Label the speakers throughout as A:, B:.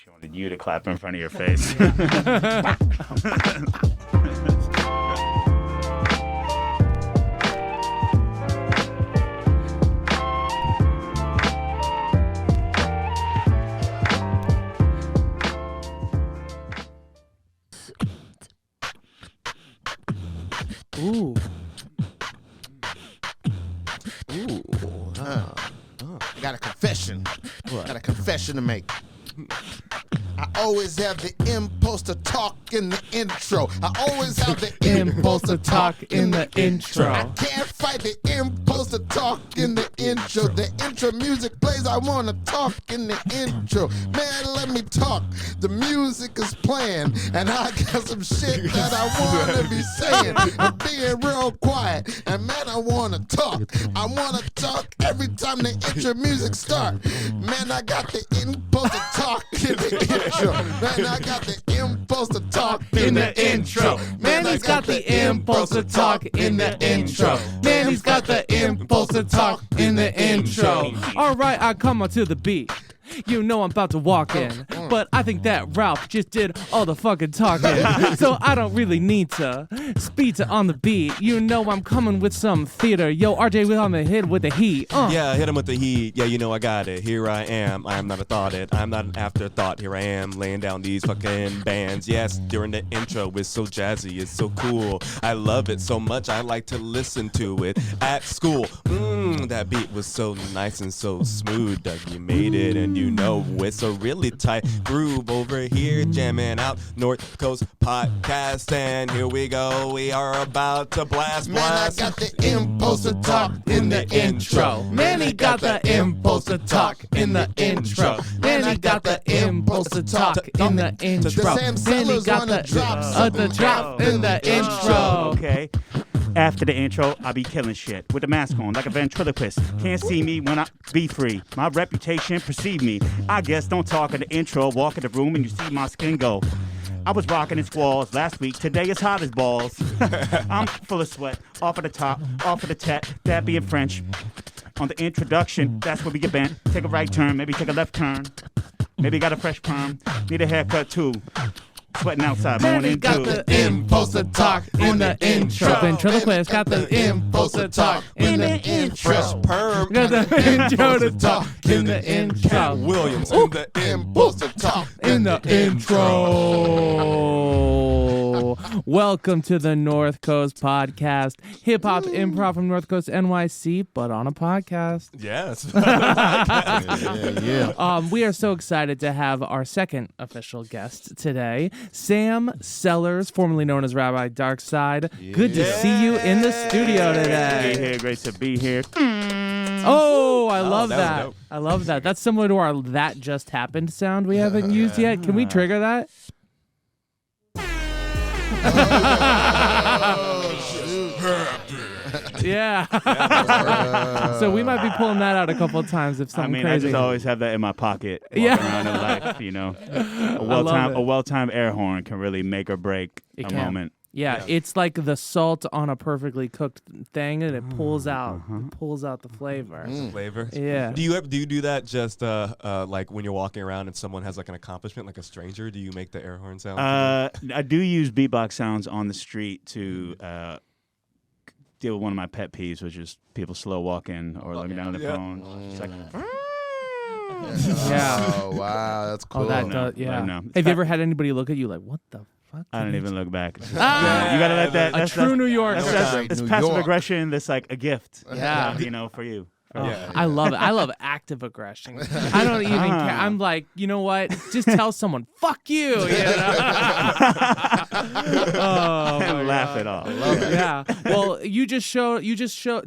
A: She wanted you to clap in front of your face.
B: Ooh.
C: I got a confession. Got a confession to make. I always have the impulse to talk in the intro. I always have the impulse to talk in the intro. I can't fight the impulse to talk in the intro. The intro music plays, I want to talk in the intro. Man, let me talk. The music is playing, and I got some shit that I want to be saying. I'm being real quiet, and man, I want to talk. I want to talk every time the intro music starts. Man, I got the impulse to talk in the intro. Man, I got the impulse to talk in the intro.
B: Man, he's got the impulse to talk in the intro. Man, he's got the impulse to talk in the intro. All right, I come on to the beat. You know I'm about to walk in, but I think that Ralph just did all the fucking talking, so I don't really need to speed to on the beat. You know I'm coming with some theater. Yo, RJ, we on the hit with the heat.
D: Yeah, hit him with the heat. Yeah, you know I got it. Here I am. I am not a thought it. I'm not an afterthought. Here I am laying down these fucking bands. Yes, during the intro, it's so jazzy. It's so cool. I love it so much. I like to listen to it at school. That beat was so nice and so smooth. Doug, you made it, and you know it's a really tight groove over here, jamming out North Coast Podcast, and here we go. We are about to blast.
C: Man, I got the impulse to talk in the intro.
B: Man, he got the impulse to talk in the intro. Man, he got the impulse to talk in the intro. Man, he got the drop in the intro.
A: Okay. After the intro, I be killing shit with the mask on like a ventriloquist. Can't see me when I be free. My reputation precede me. I guess don't talk in the intro. Walk in the room and you see my skin go. I was rocking in squalls last week. Today it's hot as balls. I'm full of sweat. Off of the top, off of the tet. That being French. On the introduction, that's where we get bent. Take a right turn, maybe take a left turn. Maybe got a fresh perm. Need a haircut too. Sweating outside, morning
B: got
A: dew.
B: the impulse to talk in the intro. Ventriloquist got the impulse to talk in the intro.
D: Fresh perm.
B: Got the intro to talk in the intro.
D: Williams in the impulse to talk
B: In the intro. Welcome to the North Coast Podcast. Hip hop improv from North Coast NYC, but on a podcast.
D: Yes.
B: We are so excited to have our second official guest today, Sam Sellers, formerly known as Rabbi Darkside. Good to see you in the studio today.
A: Be here, great to be here.
B: Oh, I love
D: that was
B: that.
D: dope.
B: I love that. That's similar to our "That Just Happened" sound we haven't used yet. Can we trigger that? Yeah. So we might be pulling that out a couple of times if something crazy.
A: I just always have that in my pocket.
B: Yeah.
A: Around in life, you know. A
B: it.
A: well-timed air horn can really make or break a moment.
B: Yeah, it's like the salt on a perfectly cooked thing, and it pulls out the flavor.
D: Flavor.
B: Yeah.
D: Do you do that just like when you're walking around and someone has like an accomplishment, like a stranger? Do you make the air horn sound?
A: I do use beatbox sounds on the street to deal with one of my pet peeves, which is people slow walking or looking down at their phone. It's like,
B: Yeah.
C: Oh, wow. That's cool.
B: Oh, that does. Yeah. Have you ever had anybody look at you like, "What the fuck?"
A: I don't even look back. You gotta let that.
B: A true New Yorker.
A: That's passive aggression. That's like a gift.
B: Yeah.
A: You know, for you.
B: I love it. I love active aggression. I don't even care. I'm like, you know what? Just tell someone, "Fuck you." You know?
A: And laugh it off.
B: Yeah. Well, you just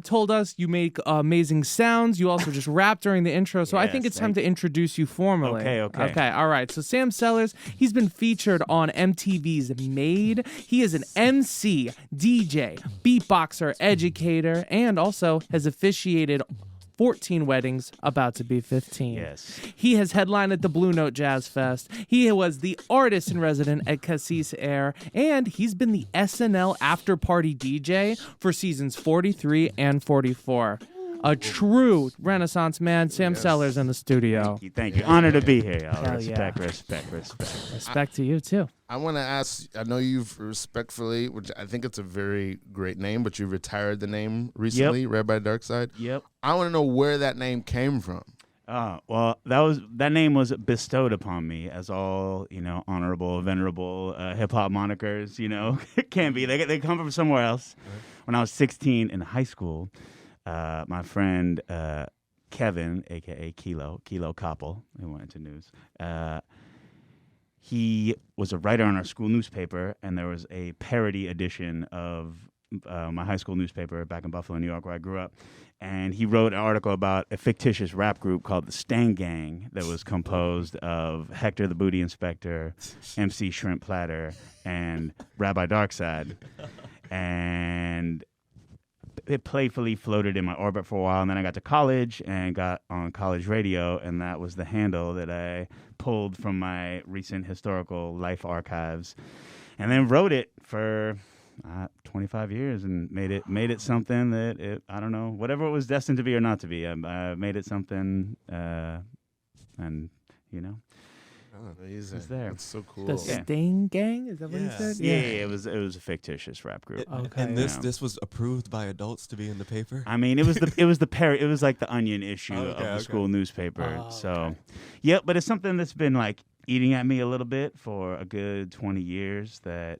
B: told us you make amazing sounds. You also just rap during the intro. So I think it's time to introduce you formally. Okay. All right. So Sam Sellers, he's been featured on MTV's Made. He is an MC, DJ, beatboxer, educator, and also has officiated 14 weddings, about to be 15.
A: Yes.
B: He has headlined at the Blue Note Jazz Fest. He was the artist in resident at Cassis Air, and he's been the SNL after party DJ for seasons 43 and 44. a true Renaissance man. Sam Sellers in the studio.
A: Thank you. Honored to be here, y'all.
B: Hell
A: Respect.
B: Respect to you, too.
C: I want to ask, I know you've respectfully, which I think it's a very great name, but you retired the name recently, Rabbi Darkside.
A: Yep.
C: I want to know where that name came from.
A: Well, that name was bestowed upon me, as all honorable, venerable hip hop monikers can be. They come from somewhere else. Right. When I was 16 in high school, my friend Kevin, aka Kilo Koppel, who went into news, he was a writer on our school newspaper, and there was a parody edition of my high school newspaper back in Buffalo, New York, where I grew up. And he wrote an article about a fictitious rap group called the Stang Gang that was composed of Hector the Booty Inspector, MC Shrimp Platter, and Rabbi Darkside. And it playfully floated in my orbit for a while, and then I got to college and got on college radio, and that was the handle that I pulled from my recent historical life archives, and then wrote it for 25 years and made it something that I don't know, whatever it was destined to be or not to be. I made it something, and
C: Amazing.
A: it's there.
C: It's so cool.
B: The Sting Gang? Is that what he said?
A: Yeah, it was a fictitious rap group.
B: Okay.
D: And this was approved by adults to be in the paper?
A: I mean, it was like the Onion issue of the school newspaper. Yeah, but it's something that's been like eating at me a little bit for a good 20 years that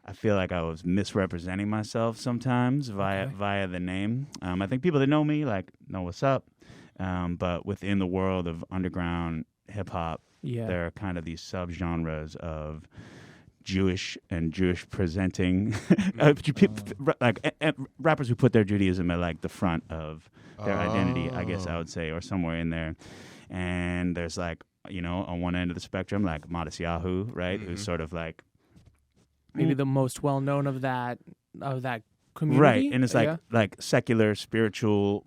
A: I feel like I was misrepresenting myself sometimes via the name. I think people that know me know what's up, but within the world of underground hip hop, there are kind of these subgenres of Jewish and Jewish presenting rappers who put their Judaism at the front of their identity, I guess I would say, or somewhere in there. And there's on one end of the spectrum, like Modest Yahoo, right, who's sort of
B: maybe the most well known of that community,
A: right? And it's like secular, spiritual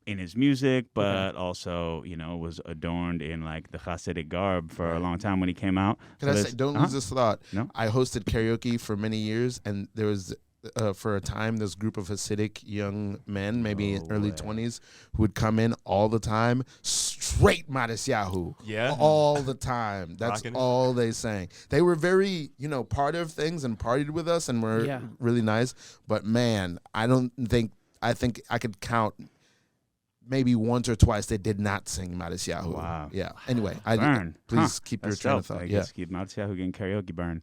A: in his music, but also was adorned in the Hasidic garb for a long time when he came out.
C: Can I say, don't lose this thought?
A: No?
C: I hosted karaoke for many years, and there was for a time this group of Hasidic young men, maybe early 20s, who would come in all the time, straight Modest Yahoo, all the time. That's all they sang. They were very part of things and partied with us and were really nice. But man, I think I could count maybe once or twice they did not sing Modest Yahoo.
A: Wow.
C: Yeah. Anyway, please keep your train of thought.
A: Just keep Modest Yahoo getting karaoke burn.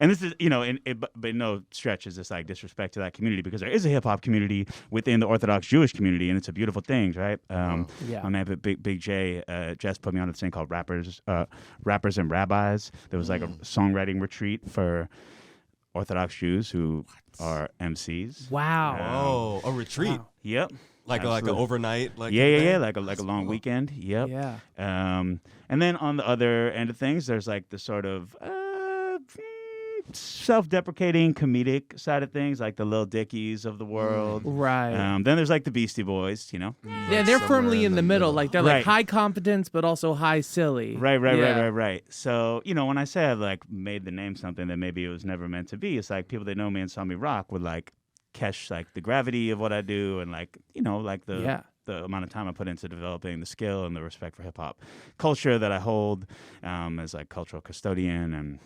A: And this is, but no stretch is this disrespect to that community, because there is a hip hop community within the Orthodox Jewish community, and it's a beautiful thing, right? My man, Big J, Jess put me on this thing called Rappers and Rabbis. There was a songwriting retreat for Orthodox Jews who are MCs.
B: Wow.
D: A retreat.
A: Wow. Yep.
D: Like an overnight, like
A: a long weekend. Yep.
B: Yeah.
A: And then on the other end of things, there's the sort of self-deprecating comedic side of things, like the Lil Dickies of the world.
B: Right.
A: Then there's the Beastie Boys,
B: Yeah, they're firmly in the middle. They're high competence, but also high silly.
A: Right. So, when I say I've made the name something that maybe it was never meant to be, it's people that know me and saw me rock would catch the gravity of what I do, and the amount of time I put into developing the skill and the respect for hip hop culture that I hold as cultural custodian,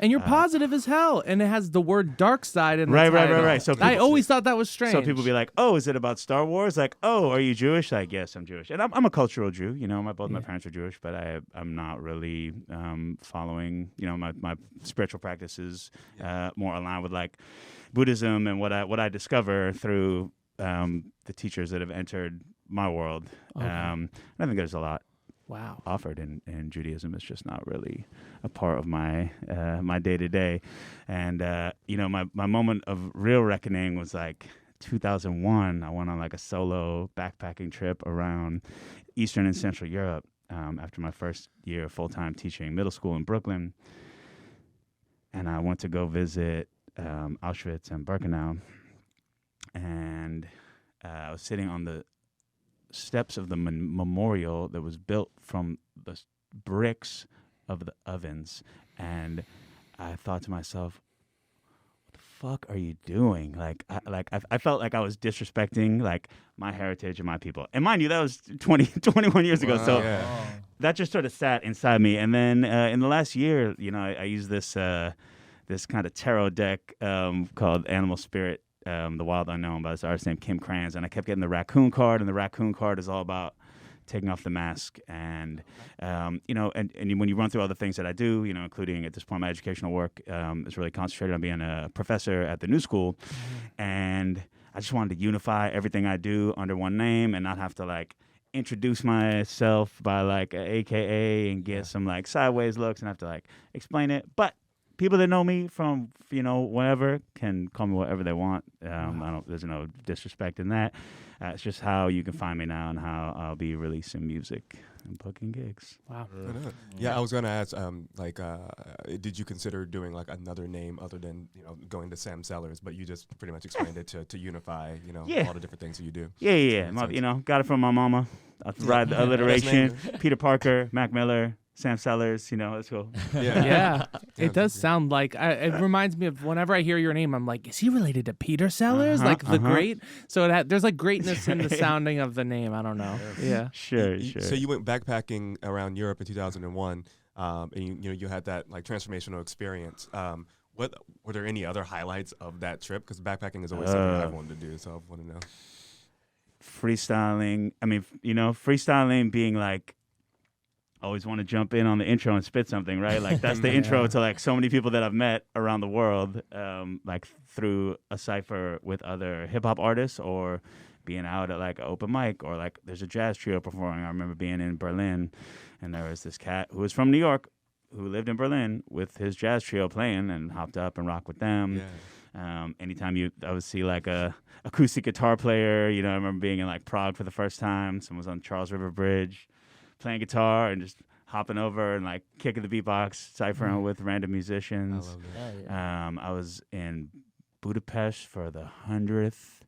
B: and you're positive as hell, and it has the word dark side in the
A: title.
B: Right.
A: So
B: I always thought that was strange.
A: So people be like, "Oh, is it about Star Wars?" "Oh, are you Jewish?" Yes, I'm Jewish, and I'm a cultural Jew. Both my parents are Jewish, but I'm not really following. My spiritual practices more aligned with Buddhism and what I discover through the teachers that have entered my world.
B: Okay.
A: I think there's a lot
B: offered
A: in Judaism. It's just not really a part of my my day-to-day. And my moment of real reckoning was 2001. I went on a solo backpacking trip around Eastern and Central Europe after my first year of full-time teaching middle school in Brooklyn. And I went to go visit Auschwitz and Birkenau, and I was sitting on the steps of the memorial that was built from the bricks of the ovens, and I thought to myself, what the fuck are you doing? I felt like I was disrespecting like my heritage and my people. And mind you, that was 21 years ago. So that just sort of sat inside me. And then in the last year, I used this kind of tarot deck called Animal Spirit, The Wild Unknown, by this artist named Kim Kranz. And I kept getting the raccoon card, and the raccoon card is all about taking off the mask, and and when you run through all the things that I do, including at this point my educational work is really concentrated on being a professor at the New School, and I just wanted to unify everything I do under one name and not have to like introduce myself by like a AKA and get some like sideways looks and have to like explain it. But people that know me from whatever can call me whatever they want. There's no disrespect in that. It's just how you can find me now and how I'll be releasing music and booking gigs.
B: Wow.
D: Yeah, I was gonna ask, did you consider doing like another name other than going to Sam Sellers? But you just pretty much explained it to unify, all the different things that you do.
A: Yeah. Got it from my mama. I ride the alliteration. Peter Parker, Mac Miller, Sam Sellers, it's cool.
B: Yeah. It does sound like, it reminds me of whenever I hear your name, I'm like, is he related to Peter Sellers? The great? So there's like greatness in the sounding of the name. I don't know. Yeah.
A: Sure.
D: So you went backpacking around Europe in 2001, and you had that like transformational experience. What were there any other highlights of that trip? Because backpacking is always something I've wanted to do, so I want to know.
A: Freestyling. Freestyling being like, always want to jump in on the intro and spit something, right? Like that's the intro to like so many people that I've met around the world, like through a Cypher with other hip hop artists or being out at like an open mic or like there's a jazz trio performing. I remember being in Berlin and there was this cat who was from New York who lived in Berlin with his jazz trio playing and hopped up and rocked with them. Yeah. Anytime I would see like a acoustic guitar player, I remember being in like Prague for the first time. Someone was on Charles River Bridge playing guitar and just hopping over and like kicking the beatbox, ciphering with random musicians.
D: I love that.
A: I was in Budapest for the 100th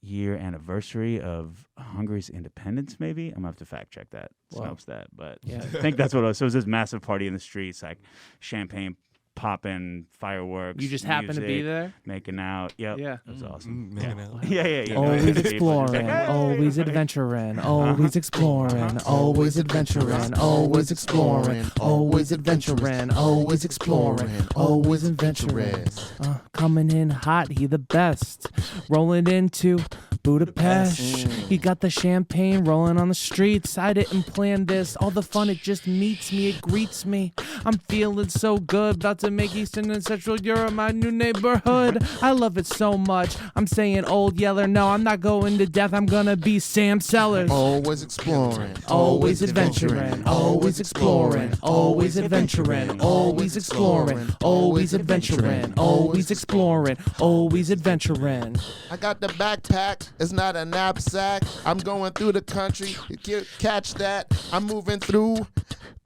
A: year anniversary of Hungary's independence, maybe. I'm going to have to fact check that. Snopes that. But I think that's what it was. So it was this massive party in the streets, like champagne popping, fireworks.
B: You just happened to be there?
A: Making out. Yep.
B: Yeah.
A: It was awesome.
D: Making out.
A: Yeah.
B: Always exploring, always adventuring, always exploring, always adventuring, always exploring, always adventuring, always exploring, always adventuring. Coming in hot, he the best. Rolling into Budapest. He got the champagne rolling on the streets. I didn't plan this. All the fun, it just meets me, it greets me. I'm feeling so good, about to make Eastern and Central Europe my new neighborhood. I love it so much. I'm saying Old Yeller, no, I'm not going to death. I'm gonna be Sam Sellers.
C: Always exploring,
B: always adventuring, always exploring, always adventuring, always exploring, always adventuring, always exploring, always adventuring.
C: I got the backpack, it's not a knapsack. I'm going through the country, you catch that. I'm moving through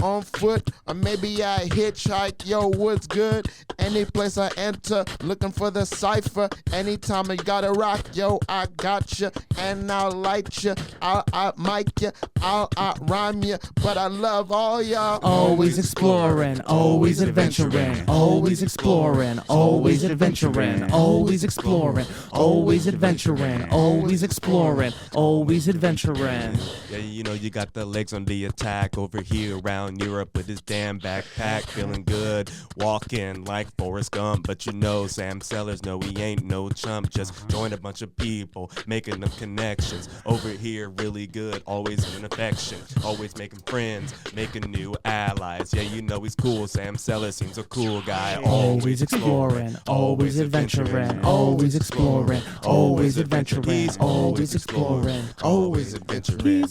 C: on foot, or maybe I hitchhike. Yo, what's good? Any place I enter, looking for the Cypher. Anytime I gotta rock, yo, I got you, and I'll light you, I'll mic you, I'll rhyme you, but I love all y'all.
B: Always exploring, always adventuring, always exploring, always adventuring, always exploring, always adventuring, always exploring, always adventuring.
D: Yeah, you got the legs on the attack over here around Europe with his damn backpack, feeling good, walking like Forrest Gump. But Sam Sellers, no, he ain't no chump. Just join a bunch of people, making them connections. Over here, really good, always in affection, always making friends, making new allies. Yeah, he's cool. Sam Sellers seems a cool guy.
B: Always exploring, always adventuring, always exploring, always adventuring, always exploring, always adventuring.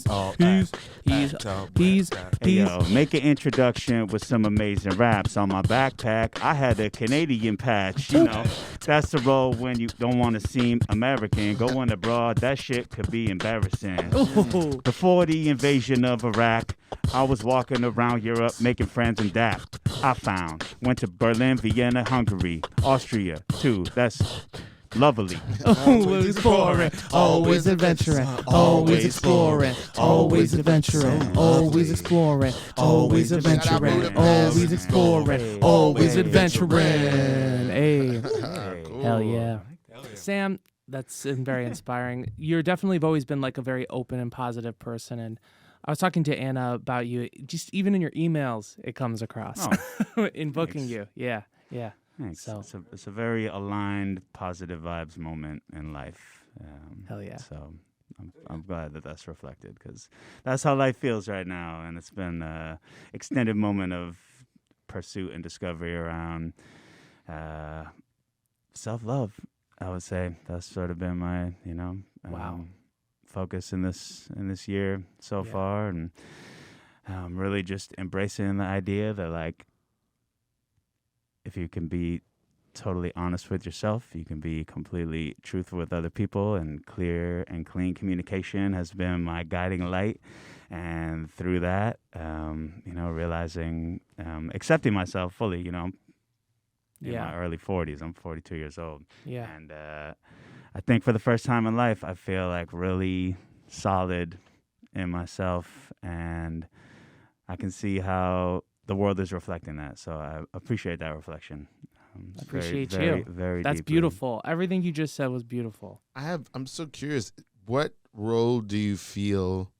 A: Make an introduction with some amazing raps. On my backpack, I had a Canadian patch. That's the role when you don't want to seem American. Going abroad, that shit could be embarrassing. Before the invasion of Iraq, I was walking around Europe making friends and went to Berlin, Vienna, Hungary, Austria too. That's lovely.
B: Always exploring, always adventuring, always exploring, always adventuring, always exploring, always adventuring, always exploring, always adventuring. Hey, hell yeah. Sam, that's very inspiring. You're definitely have always been like a very open and positive person, and I was talking to Anna about you. Just even in your emails, it comes across in booking you. Yeah.
A: Thanks.
B: So
A: It's a very aligned, positive vibes moment in life.
B: hell yeah.
A: So I'm glad that that's reflected because that's how life feels right now, and it's been an extended moment of pursuit and discovery around self-love. I would say that's sort of been my, focus in this year so far, and really just embracing the idea that like if you can be totally honest with yourself, you can be completely truthful with other people, and clear and clean communication has been my guiding light. And through that, realizing, accepting myself fully, in my early 40s. I'm 42 years old.
B: Yeah.
A: And I think for the first time in life, I feel like really solid in myself, and I can see how the world is reflecting that. So I appreciate that reflection.
B: I appreciate you.
A: Very, very
B: That's
A: deeply.
B: beautiful. Everything you just said was beautiful.
C: I'm so curious. What role do you feel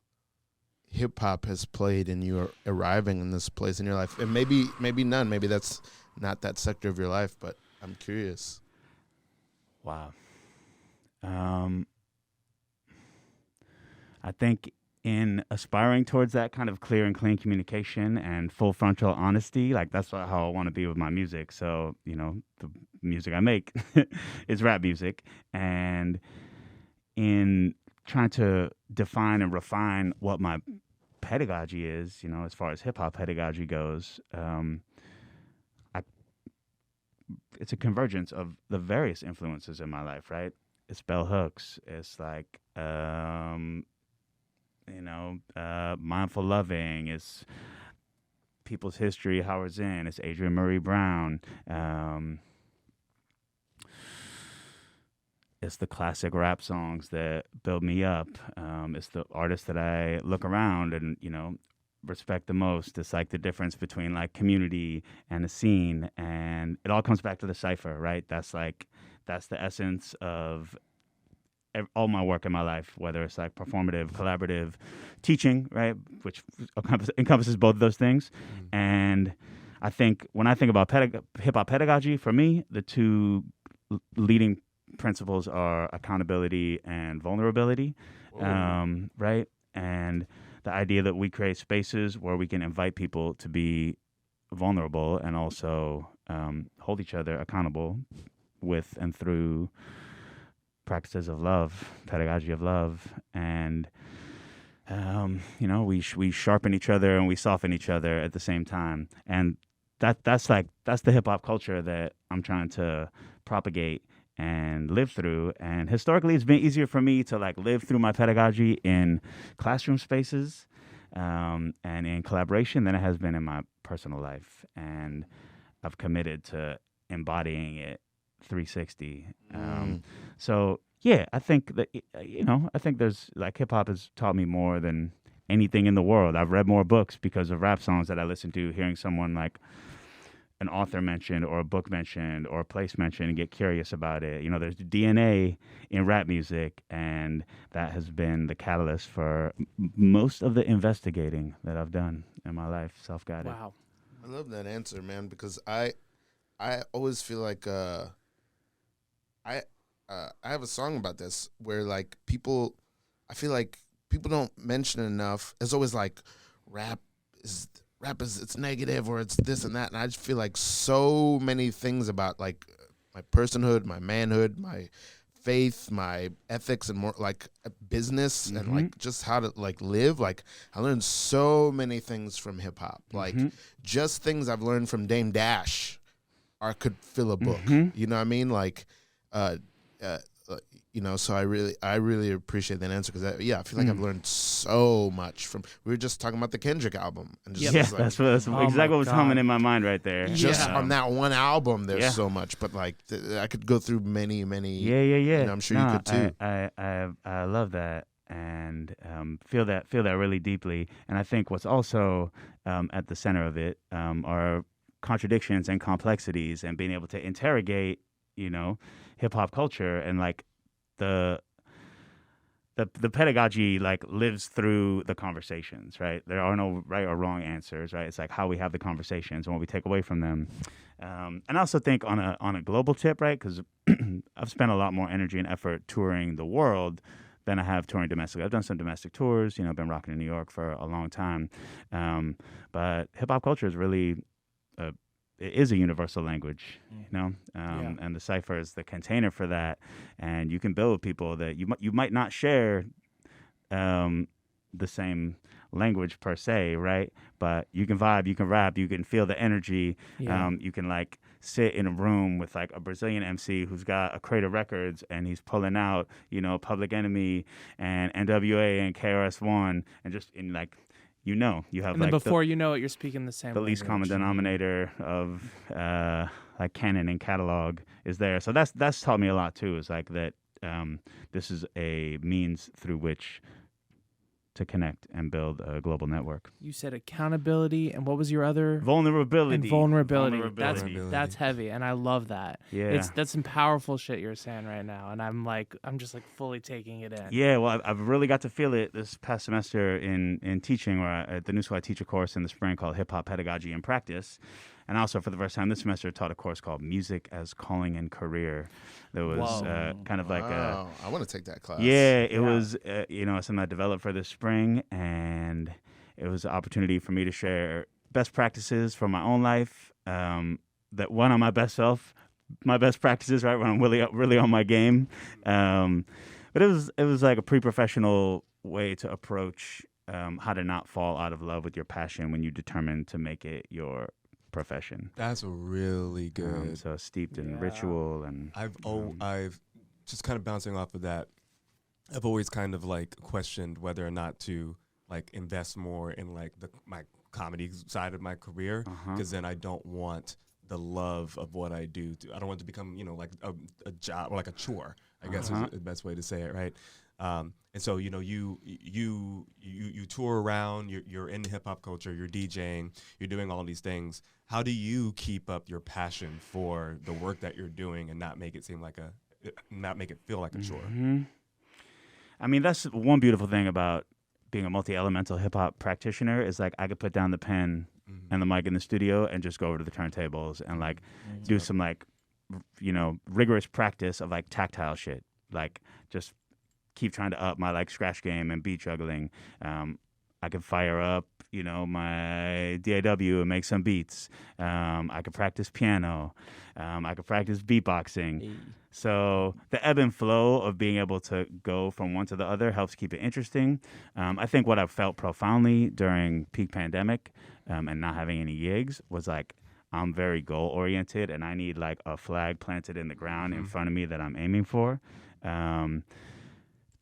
C: hip hop has played in you arriving in this place in your life? And maybe none. Maybe that's not that sector of your life, but I'm curious.
A: Wow. I think in aspiring towards that kind of clear and clean communication and full frontal honesty, like that's how I want to be with my music. So, the music I make is rap music. And in trying to define and refine what my pedagogy is, as far as hip hop pedagogy goes, it's a convergence of the various influences in my life, right? It's bell hooks. It's like, mindful loving. It's people's history, Howard Zinn. It's Adrian Murray Brown. It's the classic rap songs that build me up. It's the artists that I look around and, respect the most. It's like the difference between like community and the scene. And it all comes back to the Cypher, right? That's the essence of all my work in my life, whether it's like performative, collaborative, teaching, right, which encompasses both of those things. And I think when I think about hip-hop pedagogy, for me, the two leading principles are accountability and vulnerability, right? And the idea that we create spaces where we can invite people to be vulnerable and also hold each other accountable with and through practices of love, pedagogy of love, and we sharpen each other and we soften each other at the same time, and that's the hip hop culture that I'm trying to propagate and live through. And historically, it's been easier for me to like live through my pedagogy in classroom spaces and in collaboration than it has been in my personal life, and I've committed to embodying it 360. So yeah, I think that I think there's like hip hop has taught me more than anything in the world. I've read more books because of rap songs that I listen to, hearing someone like an author mentioned or a book mentioned or a place mentioned and get curious about it. There's DNA in rap music, and that has been the catalyst for most of the investigating that I've done in my life, self-guided.
B: Wow.
C: I love that answer, man, because I always feel like I have a song about this where like I feel like people don't mention enough. It's always like rap is it's negative or it's this and that, and I just feel like so many things about like my personhood, my manhood, my faith, my ethics, and more like business and like just how to like live. Like I learned so many things from hip hop, like just things I've learned from Dame Dash could fill a book. You know what I mean? Like so I really appreciate that answer because I feel like I've learned so much from. We were just talking about the Kendrick album, and just
A: that's exactly what was humming in my mind right there.
C: Just on that one album, there's so much, but like I could go through many.
A: Yeah.
C: I'm sure you could too.
A: I love that and feel that really deeply. And I think what's also at the center of it are contradictions and complexities, and being able to interrogate, hip hop culture and like. The pedagogy like lives through the conversations, right? There are no right or wrong answers, right? It's like how we have the conversations and what we take away from them. And I also think on a global tip, right? Because I've spent a lot more energy and effort touring the world than I have touring domestically. I've done some domestic tours, been rocking in New York for a long time. But hip hop culture is really it is a universal language, and the Cypher is the container for that. And you can build with people that you might not share the same language per se, right? But you can vibe, you can rap, you can feel the energy. You can like sit in a room with like a Brazilian MC who's got a crate of records and he's pulling out, Public Enemy and NWA and KRS-One and just in like. You have
B: and
A: like
B: then before you know it, you're speaking the same.
A: The
B: language.
A: least common denominator of like canon and catalog is there. So that's taught me a lot too. Is like that this is a means through which to connect and build a global network.
B: You said accountability, and what was your other?
A: Vulnerability.
B: And vulnerability. That's heavy, and I love that.
A: Yeah.
B: That's some powerful shit you're saying right now, and I'm just fully taking it in.
A: Yeah, well, I've really got to feel it this past semester in teaching, where at the New School I teach a course in the spring called Hip Hop Pedagogy and Practice. And also, for the first time this semester, taught a course called Music as Calling and Career. That was kind of like a...
C: I want to take that class.
A: Yeah, it was, something I developed for this spring. And it was an opportunity for me to share best practices from my own life. That one on my best self, my best practices, right, when I'm really on my game. But it was like a pre-professional way to approach how to not fall out of love with your passion when you determine to make it your profession.
D: That's really good.
A: So steeped in ritual and
D: I've just kind of bouncing off of that. I've always kind of like questioned whether or not to like invest more in like my comedy side of my career, because then I don't want the love of what I do. I don't want it to become like a job or like a chore, I guess is the best way to say it, right? And so you tour around, you're in hip hop culture, you're DJing, you're doing all these things. How do you keep up your passion for the work that you're doing and not make it feel like a chore?
A: I mean, that's one beautiful thing about being a multi-elemental hip hop practitioner is like I could put down the pen and the mic in the studio and just go over to the turntables and like do some like rigorous practice of like tactile shit, like just keep trying to up my like scratch game and beat juggling. I could fire up, my DAW and make some beats. I could practice piano. I could practice beatboxing. So the ebb and flow of being able to go from one to the other helps keep it interesting. I think what I felt profoundly during peak pandemic and not having any gigs was like, I'm very goal oriented and I need like a flag planted in the ground in front of me that I'm aiming for.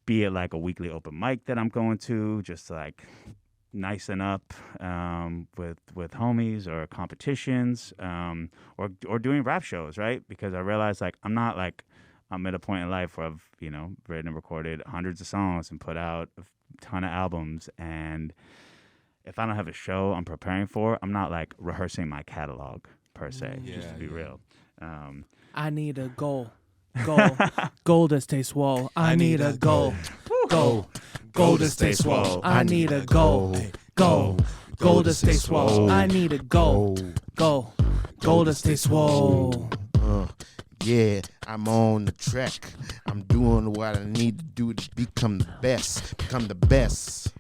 A: Be it like a weekly open mic that I'm going to, just like nicen up with homies or competitions or doing rap shows, right? Because I realized like I'm at a point in life where I've written and recorded hundreds of songs and put out a ton of albums, and if I don't have a show I'm preparing for, I'm not like rehearsing my catalog per se, just to be real.
B: I need a goal to stay swole. I need a goal to stay swole. I need a goal to stay swole. I need a goal to stay swole.
C: Yeah, I'm on the track. I'm doing what I need to do to become the best.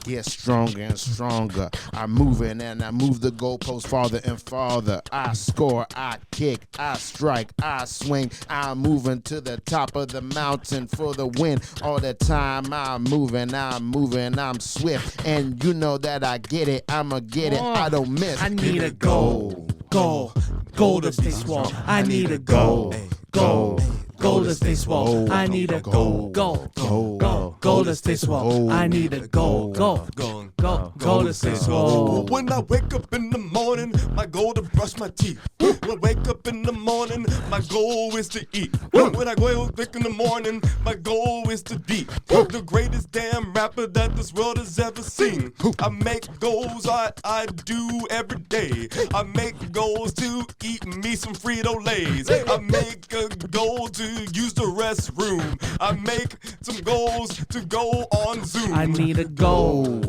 C: Get stronger and stronger. I'm moving and I move the goalpost farther and farther. I score, I kick, I strike, I swing. I'm moving to the top of the mountain for the win. All the time I'm moving, I'm swift. And you know that I get it, I'ma get it, I don't miss.
B: I need a goal to stay swole. I need a goal go to stay swole. I need a go to stay swole. I need a go to stay swole.
D: When I wake up in the morning, my goal to brush my teeth. When I wake up in the morning, my goal is to eat. When I go wake in the morning, my goal is to be the greatest damn rapper that this world has ever seen. I make goals I do every day. I make goals to eat me some Frito-Lays. I make a goal to use the restroom. I make some goals to go on Zoom.
B: I need a go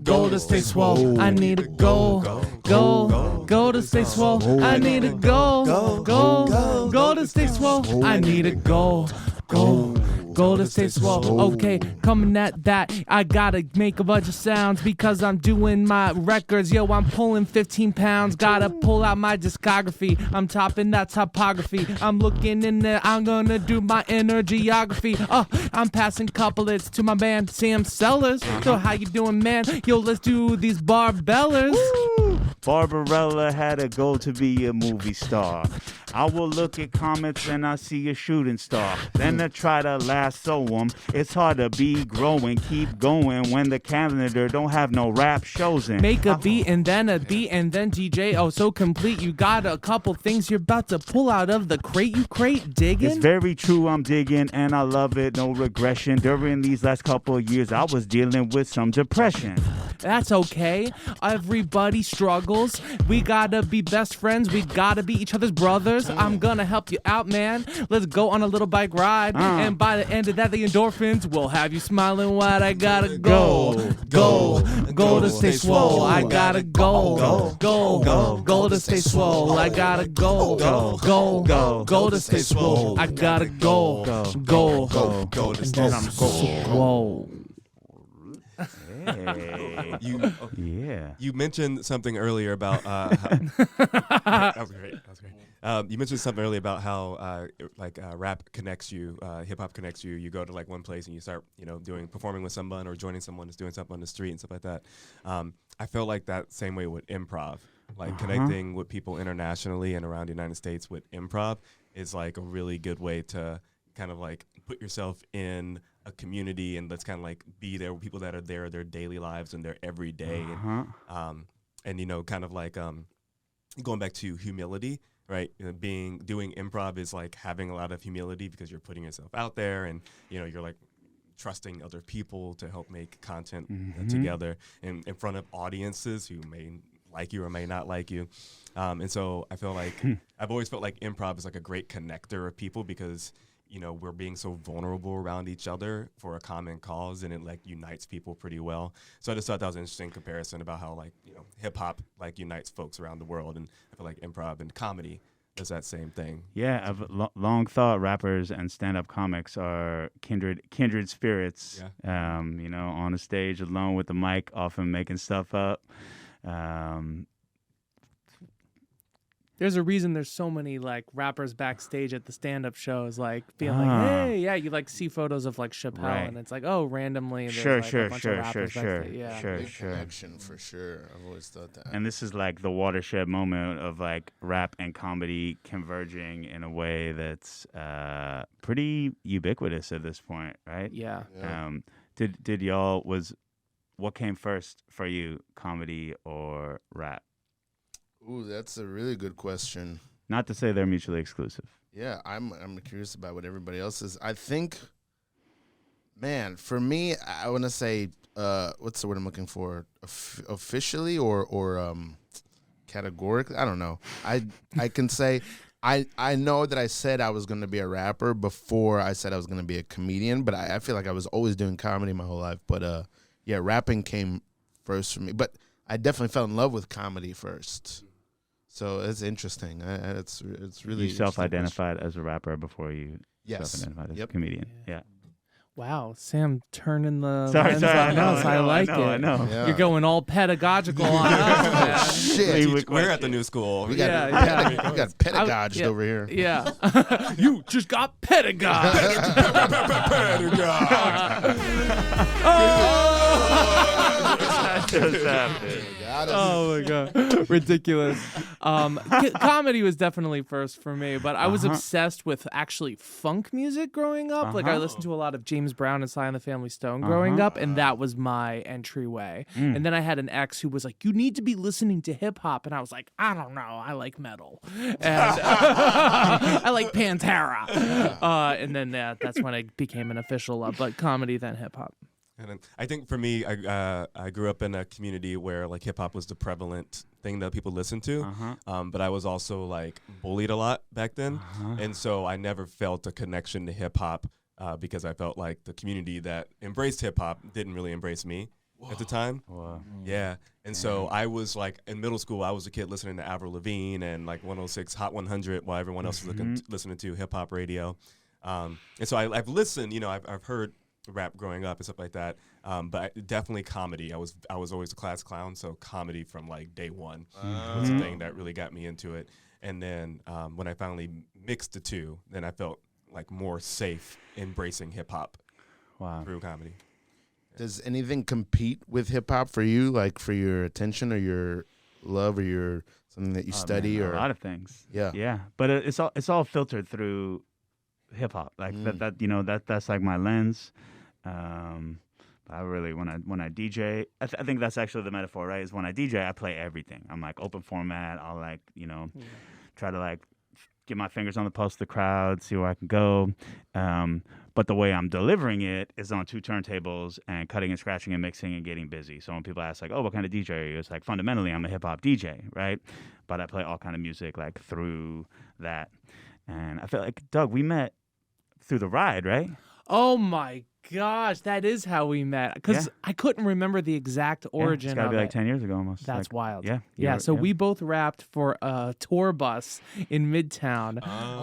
B: to stay swole. I need a go to stay swole. I need a go to stay swole. I need a go to stay swole. Okay, coming at that, I gotta make a bunch of sounds because I'm doing my records. Yo, I'm pulling 15 pounds. Gotta pull out my discography. I'm topping that topography. I'm looking in there. I'm gonna do my inner geography. I'm passing couplets to my man Sam Sellers. So how you doing, man? Yo, let's do these barbellas.
A: Barbarella had a goal to be a movie star. I will look at comments and I see a shooting star. Then I try to lasso 'em. It's hard to be growing, keep going when the calendar don't have no rap shows in.
B: Make a beat and then a beat and then DJ. Oh, so complete. You got a couple things you're about to pull out of the crate. You crate digging?
A: It's very true, I'm digging and I love it, no regression. During these last couple of years, I was dealing with some depression.
B: That's okay. Everybody struggles. We gotta be best friends. We gotta be each other's brothers. I'm gonna help you out, man. Let's go on a little bike ride. And by the end of that, the endorphins will have you smiling wide. I gotta go to stay swole. I gotta go to stay swole. I gotta go to stay swole. I gotta go to stay swole.
A: Hey.
D: You mentioned something earlier about that was great. You mentioned something earlier about how rap connects you, hip hop connects you. You go to like one place and you start, performing with someone or joining someone that's doing something on the street and stuff like that. I felt like that same way with improv, like connecting with people internationally and around the United States with improv is like a really good way to kind of like put yourself in a community and let's kind of like be there with people that are there, their daily lives and their everyday. And kind of like going back to humility, right? Doing improv is like having a lot of humility because you're putting yourself out there and, you're like trusting other people to help make content together in front of audiences who may like you or may not like you. And so I feel like I've always felt like improv is like a great connector of people because we're being so vulnerable around each other for a common cause, and it like unites people pretty well. So I just thought that was an interesting comparison about how like hip hop like unites folks around the world, and I feel like improv and comedy does that same thing.
A: Yeah, I've long thought rappers and stand-up comics are kindred spirits. Yeah. On a stage alone with the mic, often making stuff up.
B: There's a reason there's so many like rappers backstage at the stand-up shows, like being like, "Hey, yeah," you like see photos of like Chappelle, and it's like, oh, randomly.
A: Sure.
B: Yeah,
C: Big connection for sure. I've always thought that.
A: And this is like the watershed moment of like rap and comedy converging in a way that's pretty ubiquitous at this point, right?
B: Yeah.
A: Did what came first for you, comedy or rap?
C: Ooh, that's a really good question.
A: Not to say they're mutually exclusive.
C: Yeah, I'm curious about what everybody else is. I think, man, for me, I want to say, what's the word I'm looking for? Officially or categorically? I don't know. I can say I know that I said I was going to be a rapper before I said I was going to be a comedian, but I feel like I was always doing comedy my whole life. But rapping came first for me. But I definitely fell in love with comedy first. So it's interesting. It's really.
A: You self-identified as a rapper before you self-identified as a comedian. Yeah.
B: Wow, Sam turning the
A: sorry,
B: lens on us. I like it.
A: I know.
C: Yeah.
B: You're going all pedagogical on us, man.
C: Shit.
D: We're at the new school.
C: We got pedagoged over here.
B: Yeah. You just got pedagoged.
C: Pedagoged.
A: just happened?
B: Oh my god, ridiculous. Comedy was definitely first for me, but I was obsessed with actually funk music growing up. Like I listened to a lot of James Brown and Sly and the Family Stone growing up, and that was my entryway. And then I had an ex who was like, "You need to be listening to hip hop," and I was like, "I don't know, I like metal, and I like Pantera." And then that's when I became an official love, but comedy then hip hop.
D: And then I think for me, I grew up in a community where like hip hop was the prevalent thing that people listened to, but I was also like bullied a lot back then, and so I never felt a connection to hip hop because I felt like the community that embraced hip hop didn't really embrace me at the time. Yeah, and so I was like in middle school, I was a kid listening to Avril Lavigne and like 106 Hot 100 while everyone else was listening to hip hop radio, and so I've listened, I've heard rap growing up and stuff like that, but definitely comedy. I was always a class clown, so comedy from like day one was the thing that really got me into it. And then when I finally mixed the two, then I felt like more safe embracing hip hop through comedy.
C: Does anything compete with hip hop for you, like for your attention or your love or your something that you study?
A: Man,
C: or
A: a lot of things.
C: Yeah.
A: But it's all filtered through hip hop, like that's like my lens. I really when I DJ, I think that's actually the metaphor, right? Is when I DJ, I play everything. I'm like open format. I'll like try to like get my fingers on the pulse of the crowd, see where I can go. But the way I'm delivering it is on two turntables and cutting and scratching and mixing and getting busy. So when people ask like, "Oh, what kind of DJ are you?" It's like fundamentally I'm a hip hop DJ, right? But I play all kind of music like through that. And I feel like, Doug, we met through the ride, right?
B: Oh my gosh, that is how we met. Because I couldn't remember the exact origin
A: it's gotta
B: of
A: be like
B: it.
A: 10 years ago almost.
B: That's
A: like,
B: wild.
A: Yeah.
B: So we both rapped for a tour bus in Midtown.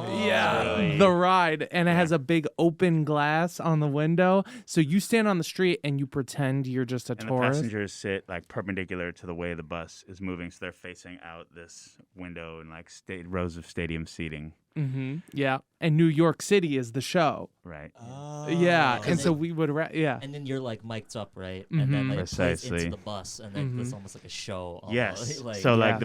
A: Really?
B: The ride. And it has a big open glass on the window. So you stand on the street and you pretend you're just a
A: and
B: tourist.
A: The passengers sit like perpendicular to the way the bus is moving. So they're facing out this window and like rows of stadium seating.
B: Yeah. And New York City is the show.
A: Right.
B: Yeah. And so we would
E: And then you're like mic'd up, right? And then like plays
A: Precisely.
E: into the bus, and then it's almost like a show.
A: Yes.
E: Like,
A: so like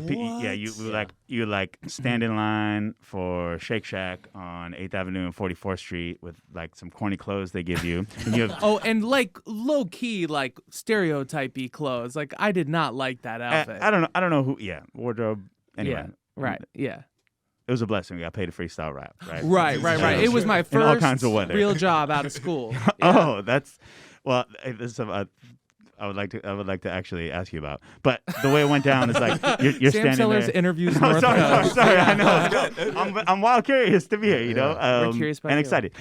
A: you like stand in line for Shake Shack on 8th Avenue and 44th Street with like some corny clothes they give you. And you have,
B: and like low key like stereotypey clothes. Like I did not like that outfit.
A: I don't know who. Yeah, wardrobe. Anyway.
B: Yeah. Right. Yeah.
A: It was a blessing. We got paid to freestyle rap, right?
B: Right. It was my
A: all kinds of
B: first
A: weather.
B: real job out of school.
A: Oh, that's well. This is I would like to actually ask you about. But the way it went down is like you're
B: Sam
A: standing
B: Sellers
A: there.
B: interviews
A: No,
B: North
A: sorry,
B: Coast.
A: I know. I'm wild curious to be here, you know.
B: We're curious about
A: and
B: you.
A: excited.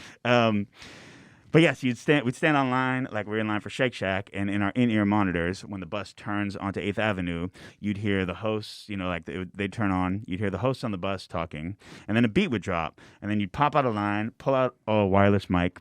A: But yes, we'd stand online, like we're in line for Shake Shack, and in our in-ear monitors, when the bus turns onto 8th Avenue, you'd hear the hosts, like they'd turn on, you'd hear the hosts on the bus talking, and then a beat would drop, and then you'd pop out of line, pull out a wireless mic,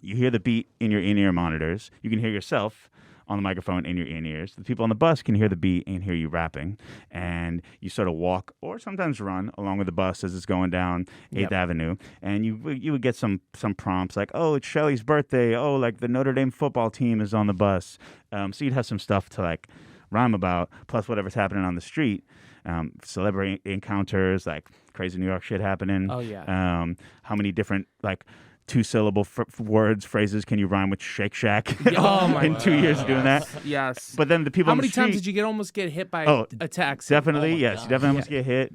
A: you hear the beat in your in-ear monitors, you can hear yourself on the microphone in your in-ears. The people on the bus can hear the beat and hear you rapping. And you sort of walk or sometimes run along with the bus as it's going down 8th Avenue. And you would get some prompts like, oh, it's Shelly's birthday. Oh, like the Notre Dame football team is on the bus. So you'd have some stuff to like rhyme about, plus whatever's happening on the street. Celebrity encounters, like crazy New York shit happening.
B: Oh, yeah.
A: How many different like two-syllable words, phrases can you rhyme with Shake Shack in 2 years doing that?
B: Yes.
A: But then the people
B: How
A: on the
B: many
A: street,
B: times did you almost get hit by a taxi?
A: Definitely, yes. You definitely almost get hit.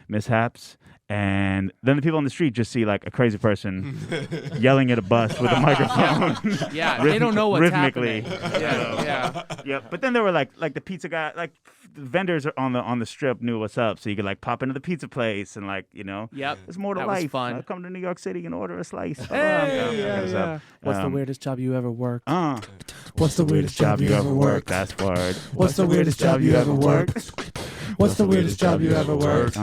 A: Mishaps. And then the people on the street just see like a crazy person yelling at a bus with a microphone.
B: They don't know what's
A: rhythmically.
B: happening.
A: Yeah. But then there were like the pizza guy, like the vendors on the strip knew what's up, so you could like pop into the pizza place and like there's more to
B: that
A: life.
B: Was fun.
A: Come to New York City and order a slice.
B: What's the weirdest job you ever worked?
A: What's the weirdest job you ever worked? That's word.
B: What's the weirdest job you ever worked? What's the weirdest job you ever worked?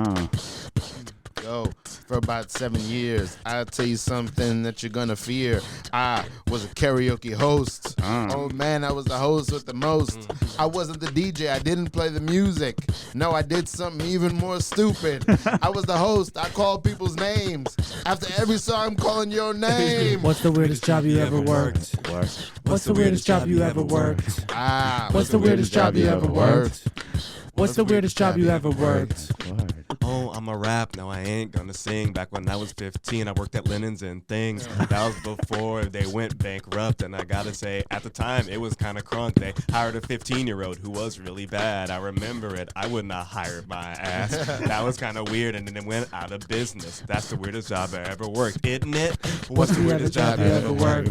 C: Yo, for about 7 years. I'll tell you something that you're gonna fear. I was a karaoke host. Oh man, I was the host with the most. I wasn't the DJ. I didn't play the music. No, I did something even more stupid. I was the host. I called people's names. After every song, I'm calling your name.
B: What's the weirdest job you ever worked? What's the weirdest job you ever worked?
C: What's the weirdest job you ever worked?
B: What's the weirdest job you ever worked?
D: Oh, I'm a rap. No, I ain't gonna sing. Back when I was 15, I worked at Linens and Things. That was before they went bankrupt. And I gotta say, at the time, it was kind of crunk. They hired a 15-year-old who was really bad. I remember it. I would not hire my ass. That was kind of weird. And then it went out of business. That's the weirdest job I ever worked, isn't it?
B: What's the weirdest job you ever worked?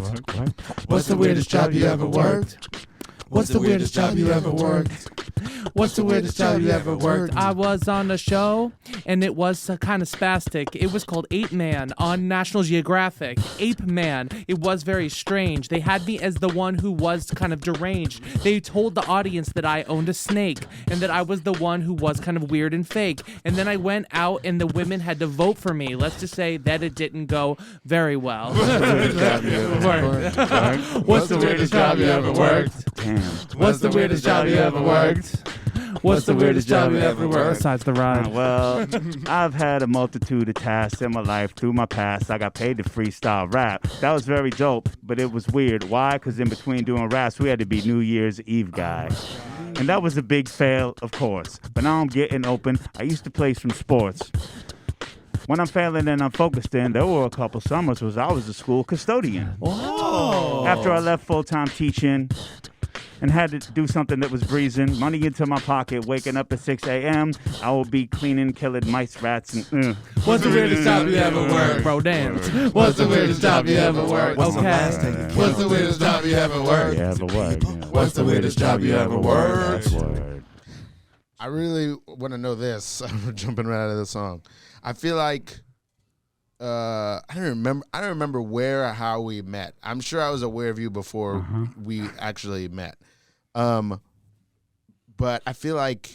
B: What's the weirdest job you ever worked? What's the weirdest job you ever worked? What's the weirdest job you ever worked? I was on a show, and it was kind of spastic. It was called Ape Man on National Geographic. Ape Man. It was very strange. They had me as the one who was kind of deranged. They told the audience that I owned a snake, and that I was the one who was kind of weird and fake. And then I went out, and the women had to vote for me. Let's just say that it didn't go very well. What's the weirdest job you ever worked?
A: Damn.
B: What's the weirdest job you ever worked? What's the weirdest job you ever worked? Besides the ride.
A: Well, I've had a multitude of tasks in my life through my past. I got paid to freestyle rap. That was very dope, but it was weird. Why? Because in between doing raps, we had to be New Year's Eve guy. And that was a big fail, of course. But now I'm getting open. I used to play some sports. When I'm failing and I'm focused in, there were a couple summers where I was a school custodian.
B: Oh.
A: After I left full-time teaching and had to do something that was breezing, money into my pocket, waking up at 6 a.m., I will be cleaning, killing mice, rats, and
B: What's the weirdest job you ever worked? Bro, dance. What's the weirdest job you ever worked? Okay.
C: What's the weirdest job you ever worked?
A: Yeah, but what?
C: What's the weirdest job you ever worked? I really want to know this. I'm jumping right out of the song. I feel like I don't remember where or how we met. I'm sure I was aware of you before we actually met. But I feel like,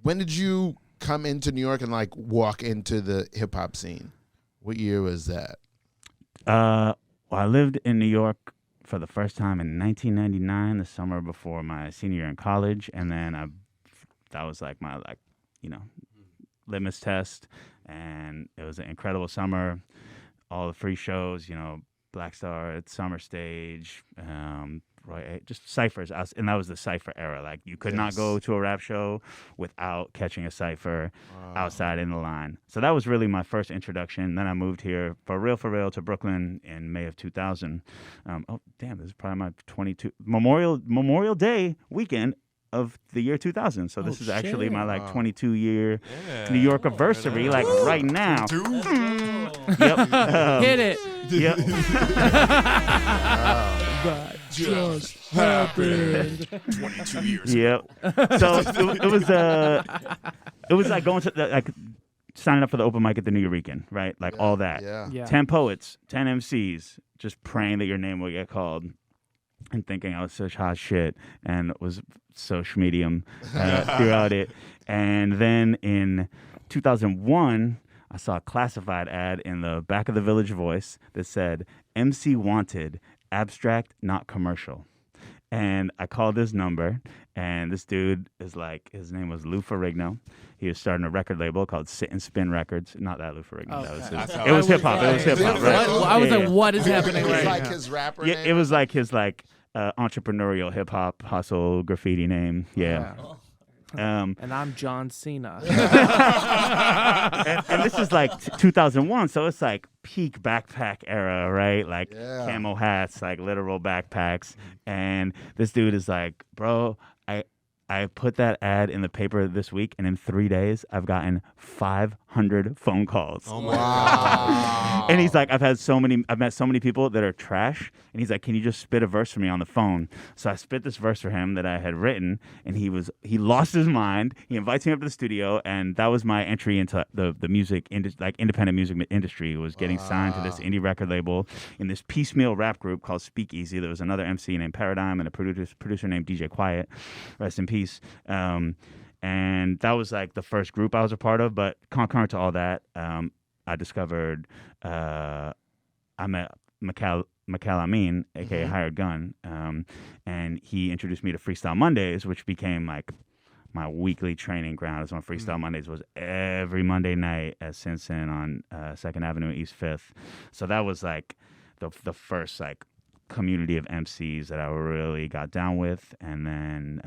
C: when did you come into New York and like walk into the hip hop scene? What year was that?
A: Well, I lived in New York for the first time in 1999, the summer before my senior year in college, and then that was like my litmus test, and it was an incredible summer. All the free shows, Black Star at Summer Stage, just Cyphers, and that was the Cypher era. Like, you could not go to a rap show without catching a Cypher outside in the line. So that was really my first introduction. Then I moved here for real to Brooklyn in May of 2000. This is probably my 22 Memorial Day weekend of the year 2000. So this is actually my 22-year New York anniversary, right now. Yep.
B: Hit it.
A: Yep.
B: That just happened.
D: 22 years.
A: Yep. So it was like going to signing up for the open mic at the New Eurekan, right? All that.
C: Yeah.
A: 10 poets, 10 MCs, just praying that your name will get called. And thinking I was such hot shit and was so schmedium throughout it. And then in 2001, I saw a classified ad in the back of the Village Voice that said, MC wanted, abstract, not commercial. And I called this number, and this dude is his name was Lou Ferrigno. He was starting a record label called Sit and Spin Records. Not that Lou Ferrigno.
B: Okay.
A: It was hip hop. It was hip hop, right?
B: I was like, what is happening
C: It was
B: right
C: like
B: now?
C: his rapper
A: Yeah,
C: name?
A: it was like his entrepreneurial hip hop hustle graffiti name. Yeah.
B: And I'm John Cena.
A: and this is 2001, so it's peak backpack era, right? Camo hats, literal backpacks. And this dude is bro, I put that ad in the paper this week, and in 3 days, I've gotten 500 phone calls.
D: Oh my God.
A: And he's I've met so many people that are trash, and he's can you just spit a verse for me on the phone? So I spit this verse for him that I had written, and he lost his mind. He invites me up to the studio, and that was my entry into the music independent music industry. Was getting signed to this indie record label in this piecemeal rap group called Speakeasy. There was another MC named Paradigm and a producer named DJ Quiet. Rest in peace. And that was the first group I was a part of. But concurrent to all that, I discovered I met Mikal Amin, aka Hired Gun, and he introduced me to Freestyle Mondays, which became like my weekly training ground. Is when Freestyle Mondays was every Monday night at Sinson on 2nd Avenue East 5th. So that was like the first like community of MCs that I really got down with, and then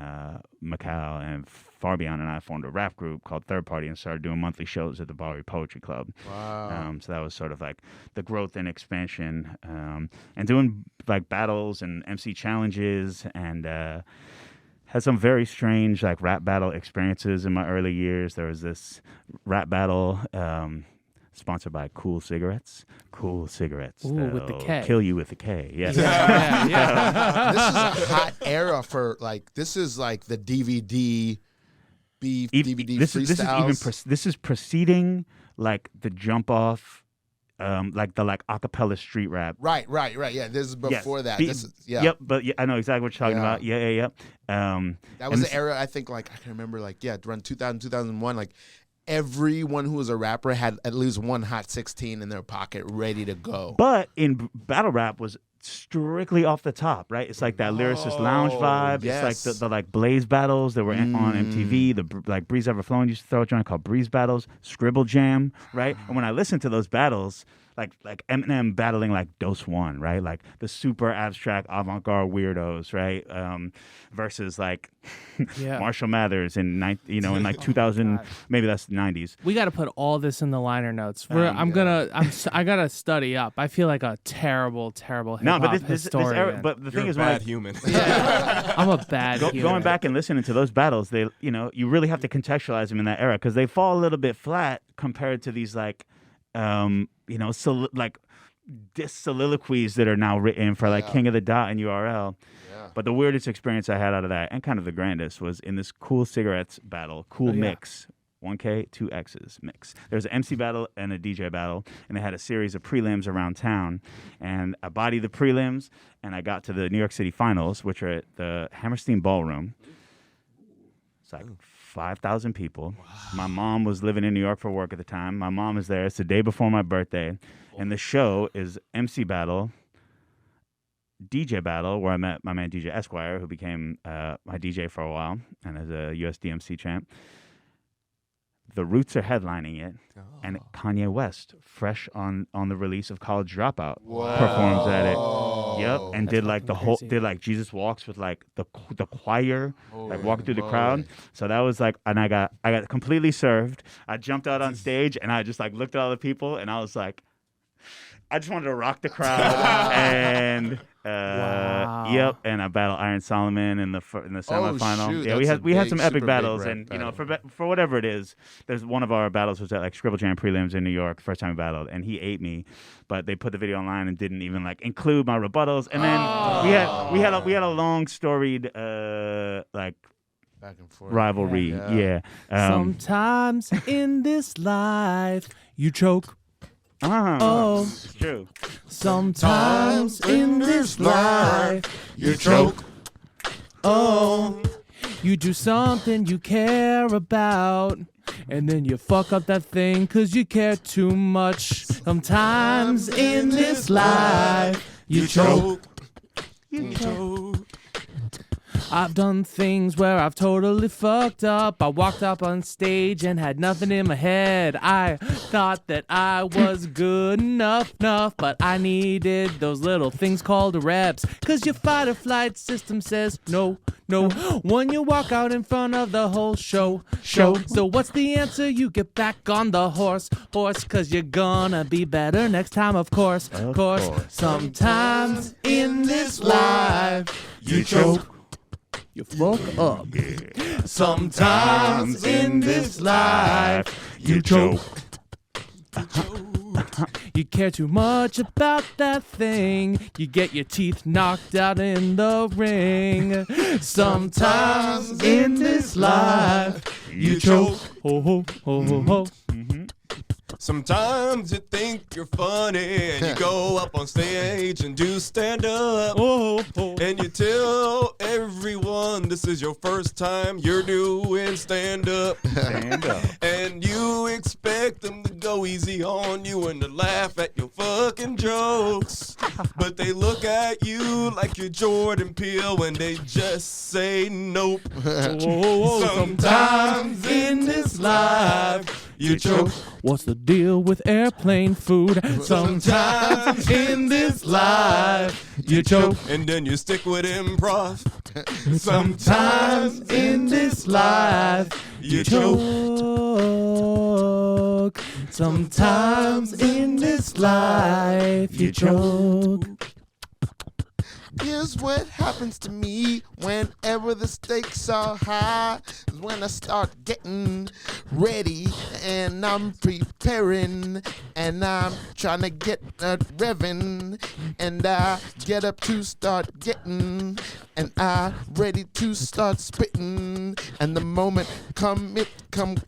A: Mikal and Farbion and I formed a rap group called Third Party and started doing monthly shows at the Bowery Poetry Club.
C: Wow.
A: So that was sort of like the growth and expansion, and doing like battles and MC challenges, and had some very strange like rap battle experiences in my early years. There was this rap battle sponsored by Cool Cigarettes. Cool Cigarettes.
B: Ooh, with the K.
A: Kill you with the K. Yes.
B: Yeah.
C: This is a hot era for like. This is like the DVD beef, DVD freestyles.
A: This is preceding like the jump off, like the like acapella street rap.
C: Right. Yeah, this is before that.
A: Yep, but I know exactly what you're talking about. Yeah.
C: That was the era. I think like I can remember like around 2000, 2001. Like everyone who was a rapper had at least one Hot 16 in their pocket ready to go.
A: But in battle rap was strictly off the top, right? It's like that lyricist lounge vibe.
C: Yes.
A: It's like the like Blaze battles that were on MTV. The like Breeze Everflowing used to throw a joint called Breeze Battles, Scribble Jam, right? And when I listened to those battles, like Eminem battling like Dose One, right? Like the super abstract avant-garde weirdos, right? Versus like Marshall Mathers in like 2000, maybe that's the 90s.
B: We got to put all this in the liner notes. I gotta study up. I feel like a terrible hip-hop historian.
A: But the thing is,
D: bad human.
B: I'm a bad human.
A: Going back and listening to those battles, they you really have to contextualize them in that era because they fall a little bit flat compared to these like soliloquies that are now written for like King of the Dot and URL. Yeah. But the weirdest experience I had out of that, and kind of the grandest, was in this Cool Cigarettes battle, Mix, 1K, 2X's mix. There's an MC battle and a DJ battle, and they had a series of prelims around town. And I bodied the prelims, and I got to the New York City finals, which are at the Hammerstein Ballroom. It's like 5,000 people. Wow. My mom was living in New York for work at the time. My mom is there. It's the day before my birthday. And the show is MC battle, DJ battle, where I met my man DJ Esquire, who became my DJ for a while and is a US DMC champ. The Roots are headlining it, and Kanye West, fresh on the release of College Dropout, performs at it. Yep, and did like did like Jesus Walks with like the choir, like walking through the crowd. So that was like, and I got completely served. I jumped out on stage and I just like looked at all the people and I was like, I just wanted to rock the crowd. And yep, and I battled Iron Solomon in the semifinal. Yeah, we had some epic battles, and for whatever it is, there's one of our battles was at like Scribble Jam prelims in New York, first time we battled, and he ate me, but they put the video online and didn't even like include my rebuttals, and then we had a long storied like
C: back and forth
A: rivalry. Yeah.
B: Sometimes in this life you choke.
A: It's true.
B: Sometimes in this life
C: you choke.
B: You do something you care about, and then you fuck up that thing 'cause you care too much. Sometimes in this life you choke. You choke. I've done things where I've totally fucked up. I walked up on stage and had nothing in my head. I thought that I was good enough, but I needed those little things called reps. 'Cause your fight or flight system says no. When you walk out in front of the whole show. So what's the answer? You get back on the horse, 'cause you're gonna be better next time, of course. Sometimes in this life you choke. You fuck up. Sometimes in this life you choke. You care too much about that thing. You get your teeth knocked out in the ring. Sometimes in this life you choke. Ho ho ho ho ho.
D: Sometimes you think you're funny and you go up on stage and do stand up. And you tell everyone this is your first time you're doing stand up. And you expect them to go easy on you and to laugh at your fucking jokes. But they look at you like you're Jordan Peele and they just say nope. Sometimes in this life you choke.
B: What's the deal with airplane food? Sometimes in this life you choke.
D: And then you stick with improv.
B: Sometimes in this life you choke. Sometimes in this life you choke.
C: Here's what happens to me whenever the stakes are high. Is when I start getting ready and I'm preparing and I'm trying to get revving and I get up to start getting and I ready to start spitting and the moment come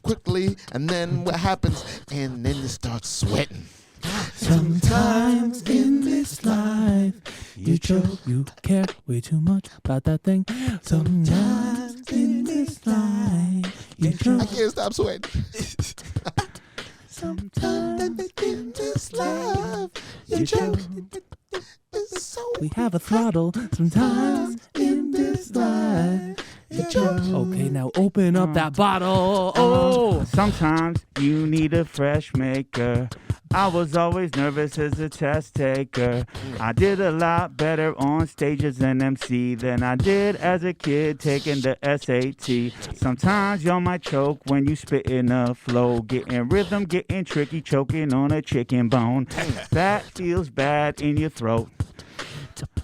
C: quickly and then what happens and then you start sweating.
B: Sometimes in this life you choke, you care way too much about that thing. Sometimes in this life you choke.
C: I can't stop sweating. Sometimes in this life you choke.
B: We have a throttle. Sometimes in this life you choke. Okay, now open up that bottle. Oh,
A: sometimes you need a fresh maker. I was always nervous as a test taker. I did a lot better on stage as an MC than I did as a kid taking the SAT. Sometimes y'all might choke when you spit in a flow, getting rhythm, getting tricky, choking on a chicken bone. That feels bad in your throat.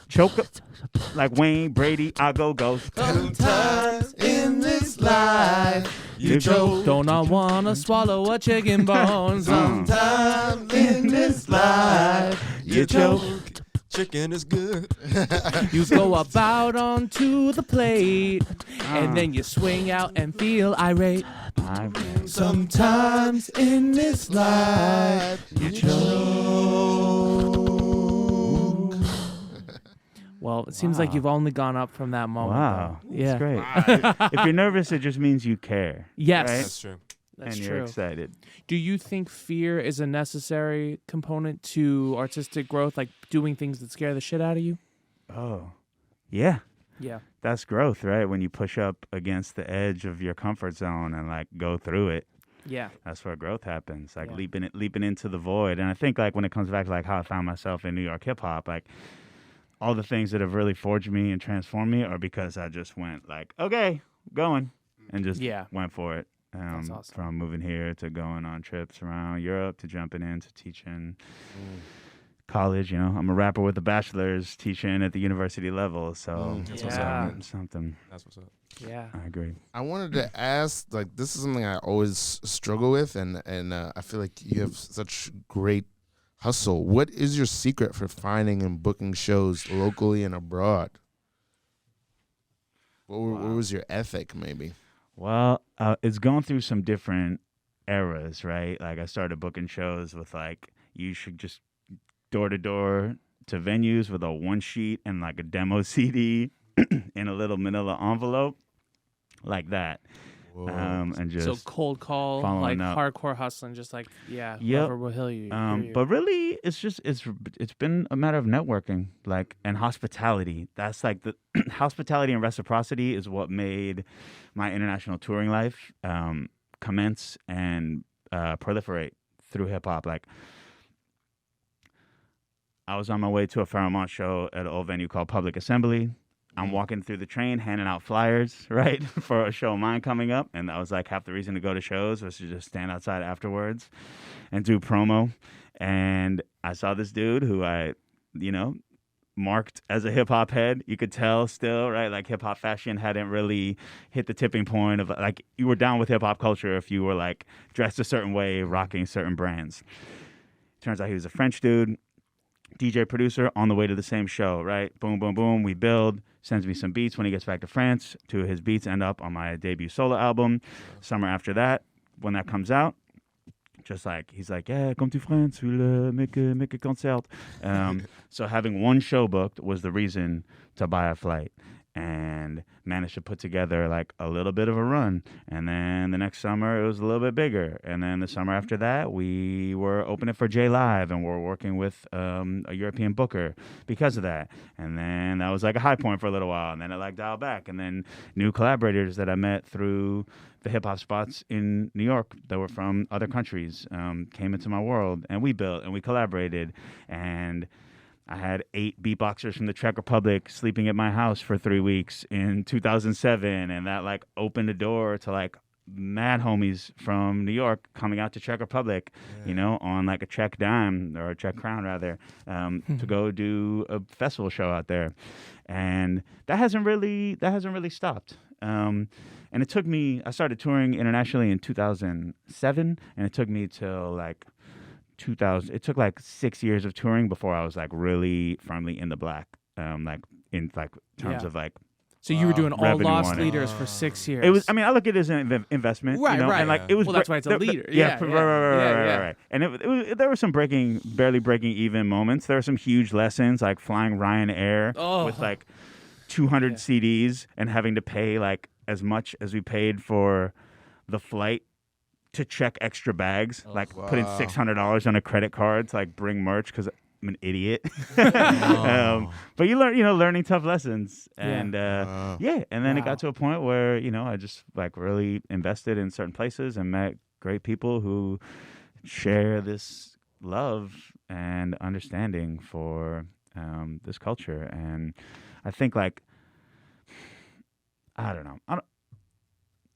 A: Choke up like Wayne Brady, I go ghost.
B: Sometimes in this life you choke. Don't I wanna swallow a chicken bone? Sometimes in this life you choke.
D: Chicken is good.
B: You go about onto the plate and then you swing out and feel irate. Sometimes in this life you choke. Well, it seems like you've only gone up from that moment.
A: Wow.
B: Though. Yeah.
A: That's great. If you're nervous, it just means you care.
B: Yes.
A: Right?
D: That's true.
B: That's
A: and
B: true.
A: you're excited.
B: Do you think fear is a necessary component to artistic growth, like doing things that scare the shit out of you?
A: Oh, yeah.
B: Yeah.
A: That's growth, right? When you push up against the edge of your comfort zone and like go through it.
B: Yeah.
A: That's where growth happens. Like leaping into the void. And I think like when it comes back to like how I found myself in New York hip hop, like all the things that have really forged me and transformed me are because I just went like, okay, going, and just went for it.
B: That's awesome.
A: From moving here to going on trips around Europe to jumping into teaching college. You know, I'm a rapper with a bachelor's, teaching at the university level. So
D: That's
A: something.
D: That's what's up.
B: Yeah,
A: I agree.
C: I wanted to ask, like, this is something I always struggle with, and I feel like you have such great hustle. What is your secret for finding and booking shows locally and abroad? What was your ethic, maybe?
A: Well, it's gone through some different eras, right? Like I started booking shows with like, you should just door to door to venues with a one sheet and like a demo CD in a little manila envelope like that. And just
B: so cold call, like
A: up.
B: Hardcore hustling, just like whoever will hear you.
A: But really, it's been a matter of networking, like, and hospitality. That's like the hospitality and reciprocity is what made my international touring life commence and proliferate through hip hop. Like, I was on my way to a Fairmont show at an old venue called Public Assembly. I'm walking through the train, handing out flyers, right, for a show of mine coming up. And that was like half the reason to go to shows was to just stand outside afterwards and do promo. And I saw this dude who I, marked as a hip hop head. You could tell still, right? Like hip hop fashion hadn't really hit the tipping point of like, you were down with hip hop culture if you were like dressed a certain way, rocking certain brands. Turns out he was a French dude. DJ producer on the way to the same show, right? Boom, boom, boom. We build, sends me some beats when he gets back to France. Two of his beats end up on my debut solo album. Summer after that, when that comes out, just like, he's like, yeah, come to France, we'll make a concert. So having one show booked was the reason to buy a flight, and managed to put together like a little bit of a run. And then the next summer it was a little bit bigger. And then the summer after that, we were opening for J Live, and we're working with a European booker because of that. And then that was like a high point for a little while, and then it like dialed back. And then new collaborators that I met through the hip hop spots in New York that were from other countries came into my world, and we built and we collaborated. And I had 8 beatboxers from the Czech Republic sleeping at my house for 3 weeks in 2007, and that like opened the door to like mad homies from New York coming out to Czech Republic, you know, on like a Czech dime or a Czech crown rather, to go do a festival show out there, and that hasn't really stopped. And it took me. I started touring internationally in 2007, and it took me till like 2000. It took like 6 years of touring before I was like really firmly in the black, like in like terms of like.
B: So you were doing all Lost Leaders for 6 years.
A: It was. I mean, I look at it as an investment,
B: right?
A: You know?
B: Right.
A: And like it was.
B: Well, that's why it's a leader.
A: Right. And there were some barely breaking even moments. There were some huge lessons, like flying Ryanair with like 200 CDs and having to pay like as much as we paid for the flight to check extra bags, putting $600 on a credit card to like bring merch because I'm an idiot. But you learn, learning tough lessons, and and then it got to a point where I just like really invested in certain places and met great people who share this love and understanding for this culture, and I think like I don't know.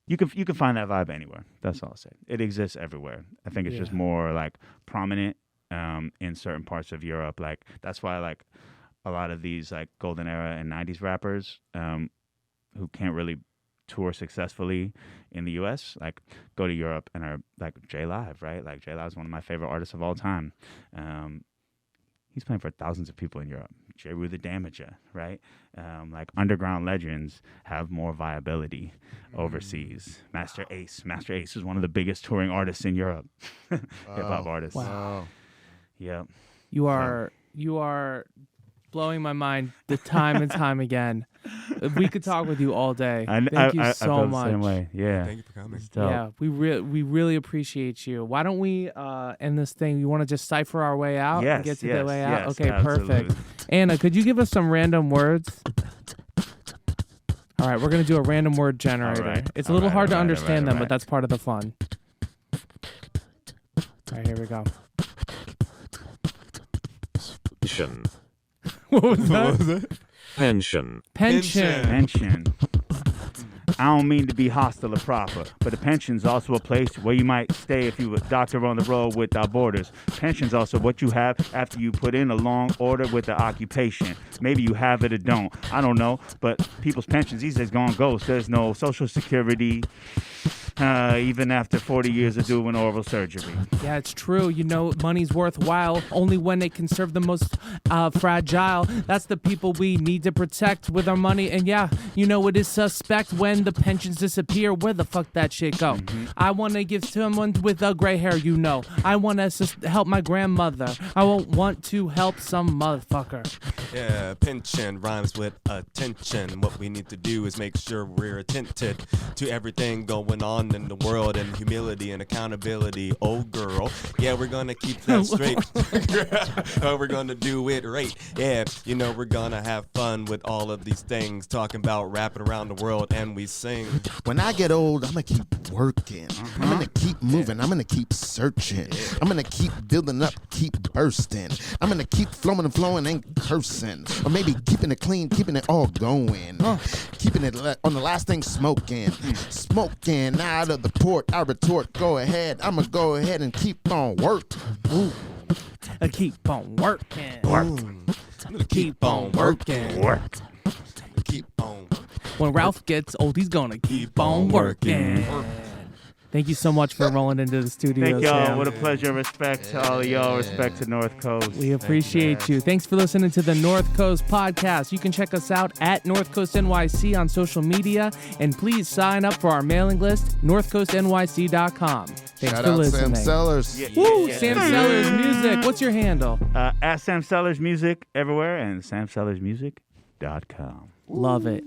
A: You can find that vibe anywhere. That's all I'll say. It exists everywhere. I think it's just more like prominent in certain parts of Europe. Like that's why like a lot of these like golden era and 90s rappers who can't really tour successfully in the US like go to Europe and are like J Live, right? Like J Live is one of my favorite artists of all time. He's playing for thousands of people in Europe. J. Rue the Damager, right? Like underground legends have more viability overseas. Master Ace is one of the biggest touring artists in Europe. Hip hop artists.
B: Wow.
A: Yeah.
B: You are blowing my mind the time and time again. We could talk with you all day. Thank you so
A: I feel
B: much.
A: The same way. Yeah.
D: Thank you for coming.
B: Yeah, we really appreciate you. Why don't we end this thing? You want to just cipher our way out?
A: Yes.
B: And get to the way out?
A: Yes,
B: okay,
A: absolutely.
B: perfect. Anna, could you give us some random words? All right, we're going to do a random word generator.
A: Right.
B: It's a little hard to understand them, but that's part of the fun. All right, here we go.
F: Pension.
B: What was that?
F: Pension.
B: Pension.
A: I don't mean to be hostile or proper, but a pension's also a place where you might stay if you were a doctor on the road without borders. Pension's also what you have after you put in a long order with the occupation. Maybe you have it or don't. I don't know, but people's pensions these days gone ghost. There's no Social Security, even after 40 years of doing oral surgery.
B: Yeah, it's true. Money's worthwhile only when it can serve the most fragile. That's the people we need to protect with our money. And it is suspect when the pensions disappear. Where the fuck that shit go? I want to give someone with gray hair, I want to help my grandmother. I won't want to help some motherfucker.
D: Yeah, pension rhymes with attention. What we need to do is make sure we're attentive to everything going on in the world, and humility and accountability. Oh girl, yeah, we're gonna keep that straight. We're gonna do it right. Yeah, we're gonna have fun with all of these things, talking about rapping around the world, and we sing.
C: When I get old, I'm gonna keep working. I'm gonna keep moving. I'm gonna keep searching. I'm gonna keep building up, keep bursting. I'm gonna keep flowing and cursing, or maybe keeping it clean, keeping it all going, keeping it on the last thing smoking out of the port. I retort, go ahead. I'ma go ahead and keep on working.
B: Keep on working.
D: Keep on working. Keep on.
B: When Ralph gets old, he's gonna keep on working. Thank you so much for rolling into the studio.
A: Thank y'all.
B: Sam.
A: What a pleasure. Respect to all of y'all. Respect to North Coast.
B: We appreciate you. Thanks for listening to the North Coast Podcast. You can check us out at North Coast NYC on social media. And please sign up for our mailing list, northcoastnyc.com. Thanks
C: Shout
B: for
C: out
B: listening.
C: Sam Sellers.
B: Woo! Sam Sellers Music. What's your handle?
A: At Sam Sellers Music everywhere and samsellersmusic.com.
B: Love it.